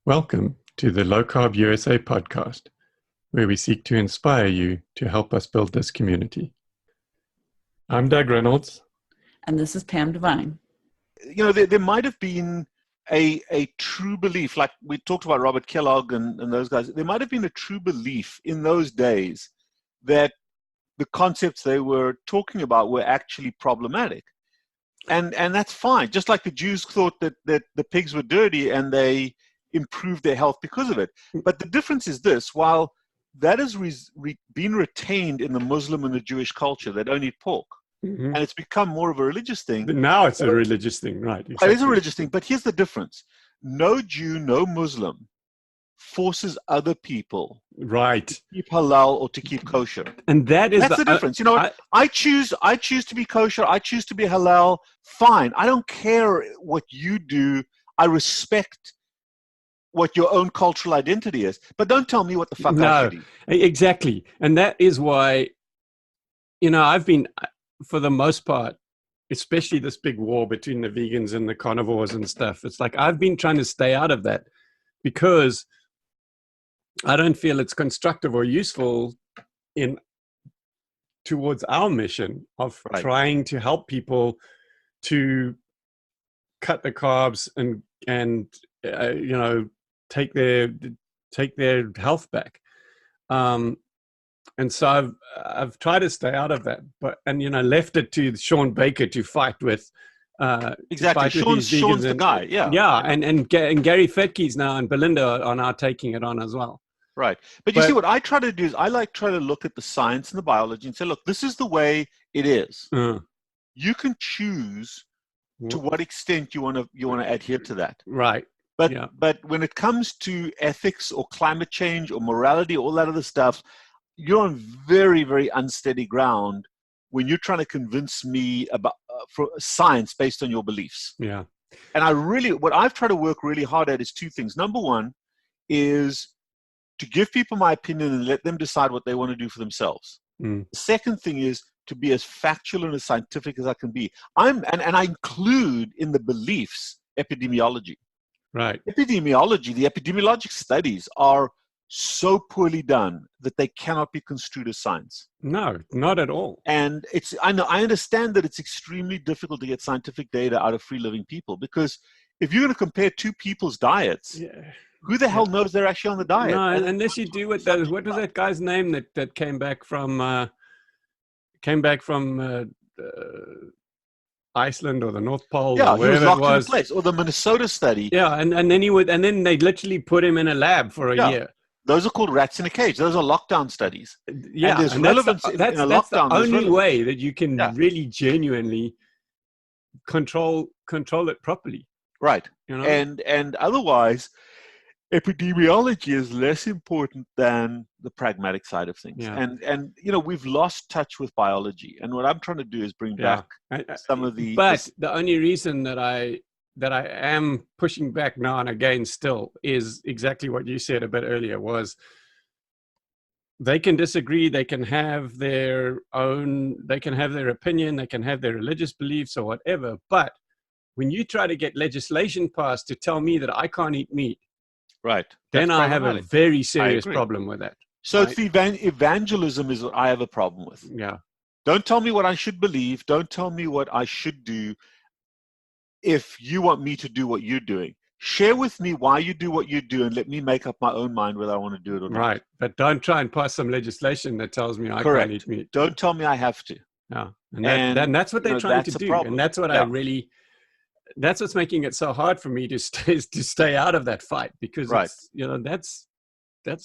Welcome to the LowCarbUSA podcast, where we seek to inspire you to help us build this community. I'm Doug Reynolds. And this is Pam Devine. You know, there might have been a true belief, like we talked about Robert Kellogg and those guys, there might have been a true belief in those days that the concepts they were talking about were actually problematic. And that's fine. Just like the Jews thought that the pigs were dirty and they improved their health because of it. But the difference is this: while that has been retained in the Muslim and the Jewish culture, they don't eat pork. Mm-hmm. And it's become more of a religious thing. But now it's a religious thing, right? Exactly. It is a religious thing, but here's the difference. No Jew, no Muslim forces other people right to keep halal or to keep kosher. And that's the difference. You know what? I choose to be kosher, I choose to be halal, fine. I don't care what you do. I respect what your own cultural identity is. But don't tell me what the fuck I should eat. Exactly. And that is why, you know, I've been, for the most part, especially this big war between the vegans and the carnivores and stuff, it's like I've been trying to stay out of that because I don't feel it's constructive or useful towards our mission of trying to help people to cut the carbs and you know, take their health back. And so I've tried to stay out of that, and you know, left it to Sean Baker to fight with. Exactly, Sean's the guy. Yeah, and Gary Fettke's now and Belinda are now taking it on as well. Right, but you see, what I try to do is try to look at the science and the biology and say, look, this is the way it is. You can choose to what extent you want to adhere to that. Right. But when it comes to ethics or climate change or morality, all that other stuff, you're on very, very unsteady ground when you're trying to convince me about for science based on your beliefs. Yeah. And what I've tried to work really hard at is two things. Number one is to give people my opinion and let them decide what they want to do for themselves. The second thing is to be as factual and as scientific as I can be. And I include in the beliefs epidemiology. Right. The epidemiologic studies are so poorly done that they cannot be construed as science. No, not at all. And I understand that it's extremely difficult to get scientific data out of free living people, because if you're going to compare two people's diets, who the hell knows they're actually on the diet? No, unless you do what was that guy's name that came back from Iceland or the North Pole, or wherever he was locked it was, in a place, or the Minnesota study. Yeah, and then they literally put him in a lab for a year. Those are called rats in a cage. Those are lockdown studies. Yeah, and there's relevance in a lockdown. That's the only way that you can really genuinely control it properly. Right. You know? And otherwise, epidemiology is less important than the pragmatic side of things. Yeah. And you know, we've lost touch with biology. And what I'm trying to do is bring back some of the... But the only reason that I am pushing back now and again still is exactly what you said a bit earlier, was they can disagree, they can have their opinion, they can have their religious beliefs or whatever, but when you try to get legislation passed to tell me that I can't eat meat, then I have a very serious problem with that. So it's the evangelism is what I have a problem with. Yeah. Don't tell me what I should believe, don't tell me what I should do. If you want me to do what you're doing, share with me why you do what you do and let me make up my own mind whether I want to do it or not. Right. But don't try and pass some legislation that tells me I can't eat meat. Don't tell me I have to. Yeah. And that's what they're trying to do. And that's what that's what's making it so hard for me to stay out of that fight, because it's, you know, that's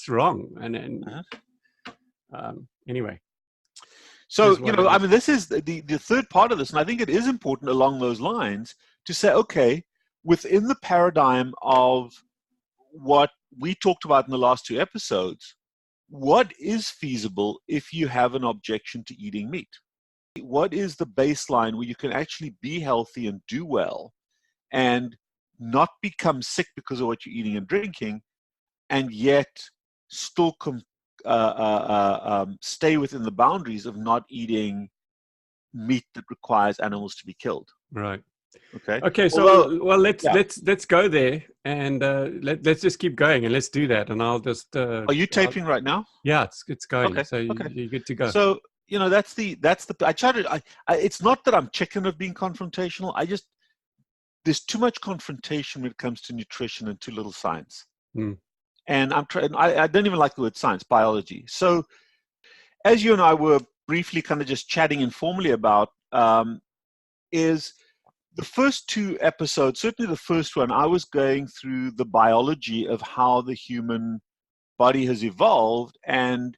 wrong. And anyway. So, you know, I mean, this is the third part of this, and I think it is important along those lines to say, okay, within the paradigm of what we talked about in the last two episodes, what is feasible if you have an objection to eating meat? What is the baseline where you can actually be healthy and do well and not become sick because of what you're eating and drinking, and yet still stay within the boundaries of not eating meat that requires animals to be killed? Right. Okay. Okay, so well, let's go there, and let's just keep going, and let's do that, and I'll just. Are you taping right now? Yeah, it's going. Okay. So you're good to go. So that's the I try to. It's not that I'm chicken of being confrontational. There's too much confrontation when it comes to nutrition and too little science. And I'm trying. I don't even like the word science, biology. So, as you and I were briefly kind of just chatting informally about, is the first two episodes, certainly the first one, I was going through the biology of how the human body has evolved and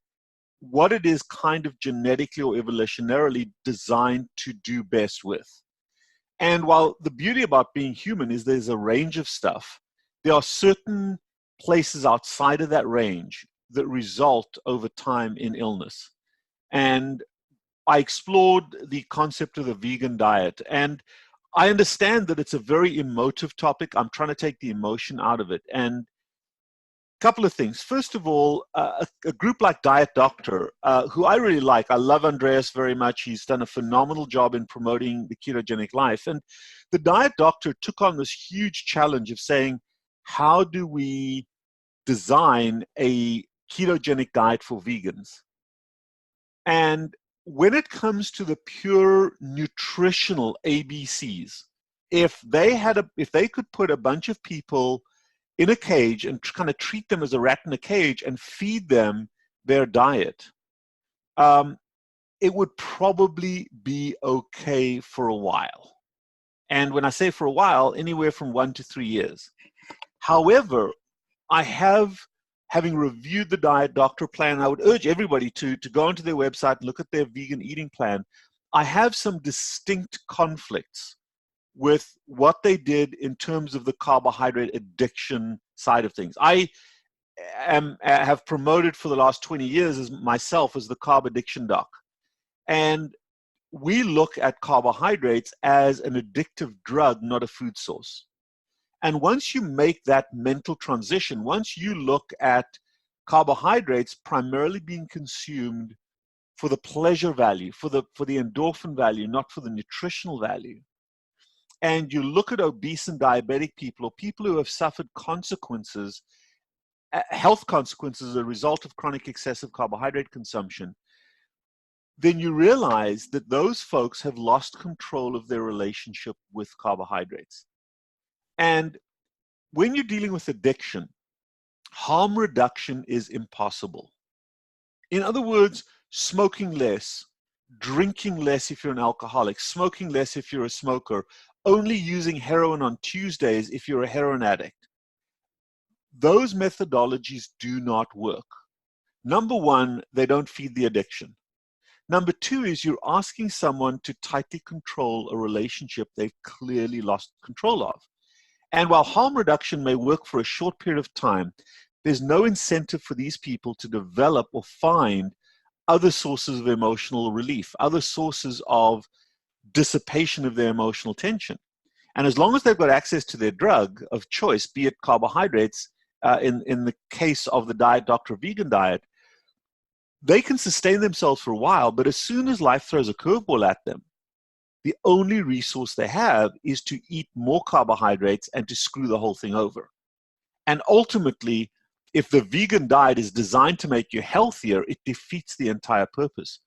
what it is kind of genetically or evolutionarily designed to do best with. And while the beauty about being human is there's a range of stuff, there are certain places outside of that range that result over time in illness. And I explored the concept of the vegan diet. And I understand that it's a very emotive topic. I'm trying to take the emotion out of it. And a couple of things. First of all, a group like Diet Doctor, who I really like. I love Andreas very much. He's done a phenomenal job in promoting the ketogenic life. And the Diet Doctor took on this huge challenge of saying, how do we design a ketogenic diet for vegans? And when it comes to the pure nutritional ABCs, if they could put a bunch of people in a cage and kind of treat them as a rat in a cage and feed them their diet, it would probably be okay for a while. And when I say for a while, anywhere from 1 to 3 years. However, having reviewed the Diet Doctor plan, I would urge everybody to go onto their website and look at their vegan eating plan. I have some distinct conflicts with what they did in terms of the carbohydrate addiction side of things. I have promoted for the last 20 years as the carb addiction doc. And we look at carbohydrates as an addictive drug, not a food source. And once you make that mental transition, once you look at carbohydrates primarily being consumed for the pleasure value, for the endorphin value, not for the nutritional value, and you look at obese and diabetic people or people who have suffered consequences, health consequences as a result of chronic excessive carbohydrate consumption, then you realize that those folks have lost control of their relationship with carbohydrates. And when you're dealing with addiction, harm reduction is impossible. In other words, smoking less, drinking less if you're an alcoholic, smoking less if you're a smoker, only using heroin on Tuesdays if you're a heroin addict. Those methodologies do not work. Number one, they don't feed the addiction. Number two is you're asking someone to tightly control a relationship they've clearly lost control of. And while harm reduction may work for a short period of time, there's no incentive for these people to develop or find other sources of emotional relief, other sources of dissipation of their emotional tension. And as long as they've got access to their drug of choice, be it carbohydrates, in the case of the Diet Doctor vegan diet, they can sustain themselves for a while, but as soon as life throws a curveball at them, the only resource they have is to eat more carbohydrates and to screw the whole thing over. And ultimately, if the vegan diet is designed to make you healthier, it defeats the entire purpose.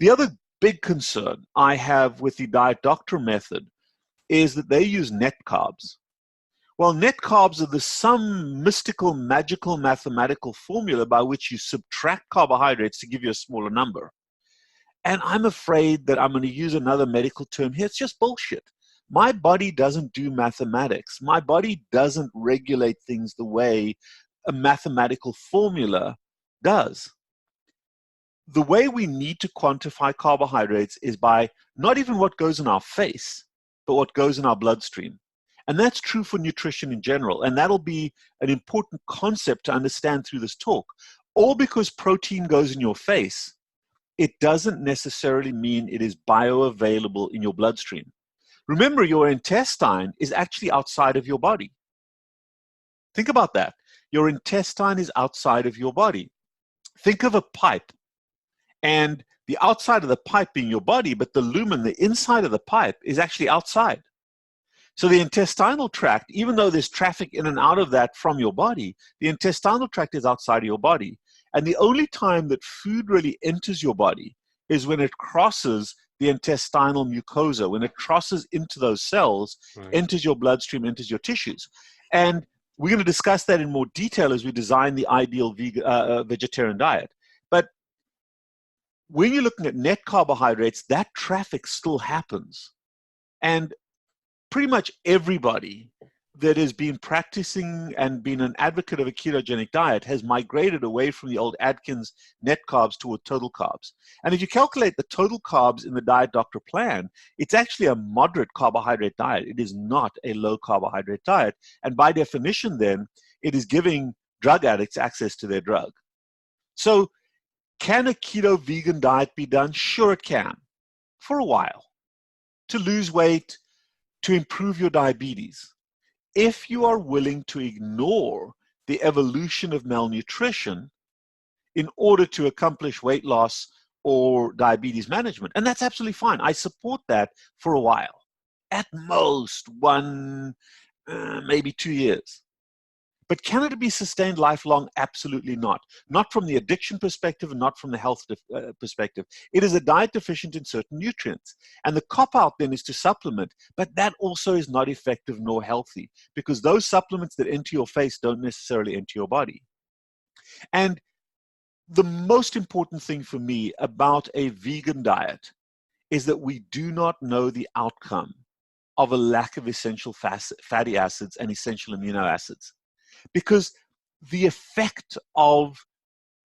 The other big concern I have with the Diet Doctor method is that they use net carbs. Well, net carbs are some mystical, magical, mathematical formula by which you subtract carbohydrates to give you a smaller number. And I'm afraid that I'm going to use another medical term here. It's just bullshit. My body doesn't do mathematics. My body doesn't regulate things the way a mathematical formula does. The way we need to quantify carbohydrates is by not even what goes in our face, but what goes in our bloodstream. And that's true for nutrition in general. And that'll be an important concept to understand through this talk. All because protein goes in your face, it doesn't necessarily mean it is bioavailable in your bloodstream. Remember, your intestine is actually outside of your body. Think about that. Your intestine is outside of your body. Think of a pipe, and the outside of the pipe being your body, but the lumen, the inside of the pipe, is actually outside. So the intestinal tract, even though there's traffic in and out of that from your body, the intestinal tract is outside of your body. And the only time that food really enters your body is when it crosses the intestinal mucosa, when it crosses into those cells, enters your bloodstream, enters your tissues. And we're going to discuss that in more detail as we design the ideal vegetarian diet. But when you're looking at net carbohydrates, that traffic still happens. And pretty much everybody that has been practicing and been an advocate of a ketogenic diet has migrated away from the old Atkins net carbs toward total carbs. And if you calculate the total carbs in the Diet Doctor plan, it's actually a moderate carbohydrate diet. It is not a low carbohydrate diet. And by definition, then, it is giving drug addicts access to their drug. So can a keto vegan diet be done? Sure it can, for a while, to lose weight, to improve your diabetes. If you are willing to ignore the evolution of malnutrition in order to accomplish weight loss or diabetes management. And that's absolutely fine. I support that for a while. At most, maybe 2 years. But can it be sustained lifelong? Absolutely not. Not from the addiction perspective and not from the health perspective. It is a diet deficient in certain nutrients. And the cop-out then is to supplement, but that also is not effective nor healthy because those supplements that enter your face don't necessarily enter your body. And the most important thing for me about a vegan diet is that we do not know the outcome of a lack of essential fatty acids and essential amino acids. Because the effect of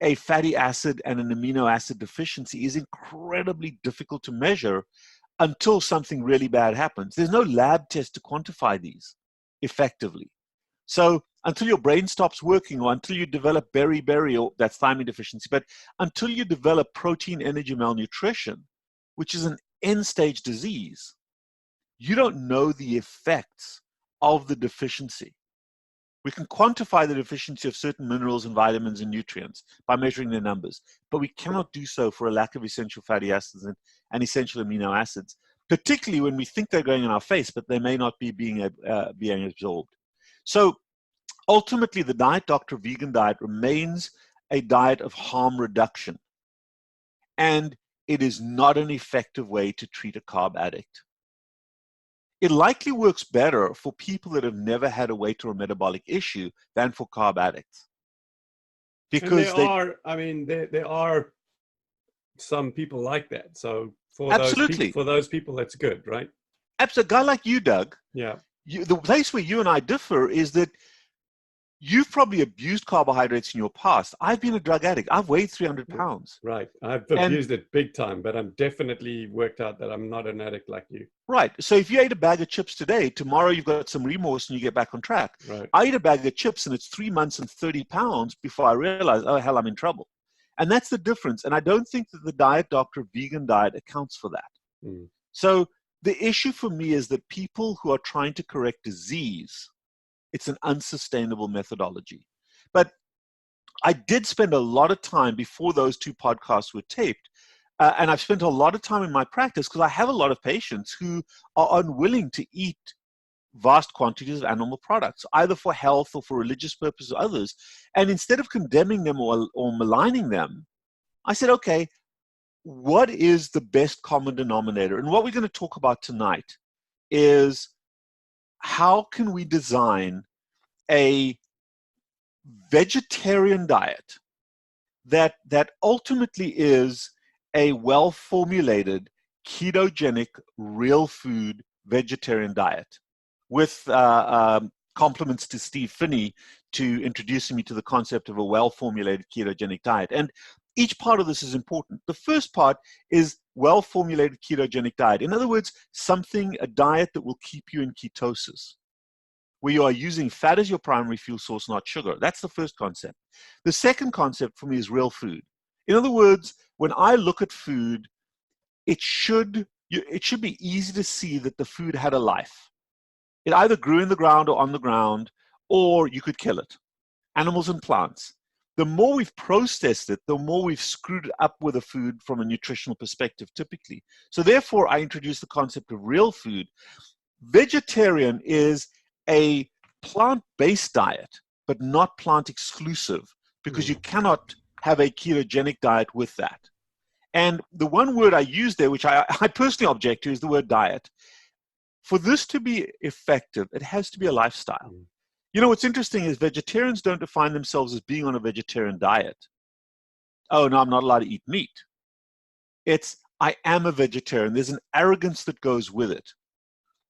a fatty acid and an amino acid deficiency is incredibly difficult to measure until something really bad happens. There's no lab test to quantify these effectively. So until your brain stops working or until you develop beriberi, or that's thiamine deficiency, but until you develop protein energy malnutrition, which is an end-stage disease, you don't know the effects of the deficiency. We can quantify the deficiency of certain minerals and vitamins and nutrients by measuring their numbers, but we cannot do so for a lack of essential fatty acids and essential amino acids, particularly when we think they're going in our face, but they may not be being absorbed. So ultimately, the Diet Doctor vegan diet remains a diet of harm reduction, and it is not an effective way to treat a carb addict. It likely works better for people that have never had a weight or a metabolic issue than for carb addicts. Because there are some people like that. So for those people, that's good, right? Absolutely. A guy like you, Doug. Yeah. The place where you and I differ is that you've probably abused carbohydrates in your past. I've been a drug addict. I've weighed 300 pounds. Right. I've abused it big time, but I'm definitely worked out that I'm not an addict like you. Right. So if you ate a bag of chips today, tomorrow you've got some remorse and you get back on track. Right. I eat a bag of chips and it's 3 months and 30 pounds before I realize, oh, hell, I'm in trouble. And that's the difference. And I don't think that the Diet Doctor vegan diet accounts for that. Mm. So the issue for me is that people who are trying to correct disease, it's an unsustainable methodology. But I did spend a lot of time before those 2 podcasts were taped, and I've spent a lot of time in my practice because I have a lot of patients who are unwilling to eat vast quantities of animal products, either for health or for religious purposes or others. And instead of condemning them or maligning them, I said, okay, what is the best common denominator? And what we're going to talk about tonight is how can we design a vegetarian diet that ultimately is a well-formulated, ketogenic, real food vegetarian diet with compliments to Steve Finney to introducing me to the concept of a well-formulated ketogenic diet. And each part of this is important. The first part is well-formulated ketogenic diet. In other words, a diet that will keep you in ketosis, where you are using fat as your primary fuel source, not sugar. That's the first concept. The second concept for me is real food. In other words, when I look at food, it should be easy to see that the food had a life. It either grew in the ground or on the ground, or you could kill it. Animals and plants. The more we've processed it, the more we've screwed up with the food from a nutritional perspective, typically. So therefore, I introduced the concept of real food. Vegetarian is a plant-based diet, but not plant-exclusive, because you cannot have a ketogenic diet with that. And the one word I use there, which I personally object to, is the word diet. For this to be effective, it has to be a lifestyle. You know, what's interesting is vegetarians don't define themselves as being on a vegetarian diet. Oh, no, I'm not allowed to eat meat. It's, I am a vegetarian. There's an arrogance that goes with it.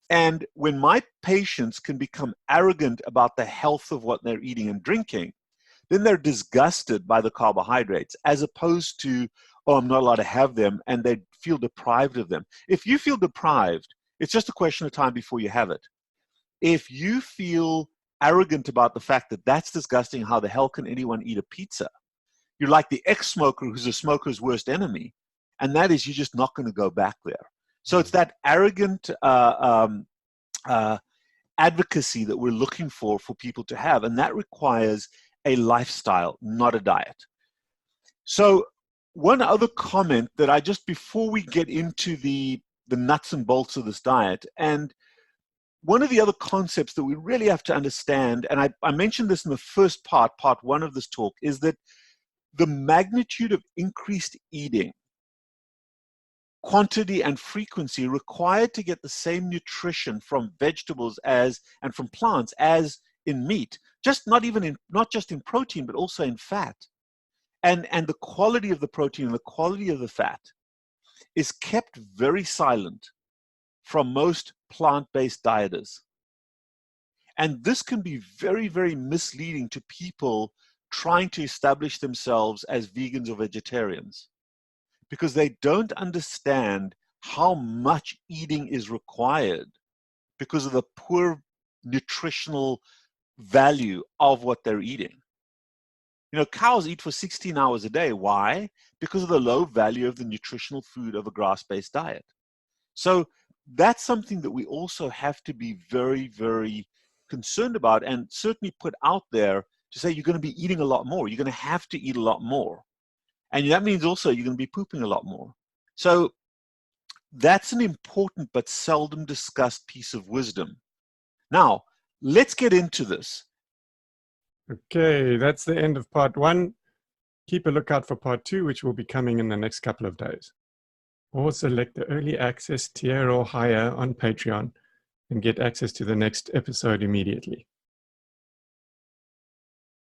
And when my patients can become arrogant about the health of what they're eating and drinking, then they're disgusted by the carbohydrates, as opposed to, oh, I'm not allowed to have them, and they feel deprived of them. If you feel deprived, it's just a question of time before you have it. If you feel arrogant about the fact that that's disgusting, how the hell can anyone eat a pizza? You're like the ex-smoker who's a smoker's worst enemy, and that is, you're just not going to go back there. So it's that arrogant advocacy that we're looking for people to have, and that requires a lifestyle, not a diet. So one other comment that I just, before we get into the nuts and bolts of this diet, and one of the other concepts that we really have to understand, and I mentioned this in the first part one of this talk, is that the magnitude of increased eating, quantity and frequency required to get the same nutrition from vegetables and from plants as in meat, not just in protein, but also in fat. And the quality of the protein and the quality of the fat is kept very silent from most plant-based dieters. And this can be very, very misleading to people trying to establish themselves as vegans or vegetarians, because they don't understand how much eating is required because of the poor nutritional value of what they're eating. You know, cows eat for 16 hours a day. Why? Because of the low value of the nutritional food of a grass-based diet. So that's something that we also have to be very, very concerned about, and certainly put out there to say, you're going to be eating a lot more. You're going to have to eat a lot more. And that means also you're going to be pooping a lot more. So that's an important but seldom discussed piece of wisdom. Now, let's get into this. Okay, that's the end of part 1. Keep a lookout for part 2, which will be coming in the next couple of days. Or select the early access tier or higher on Patreon and get access to the next episode immediately.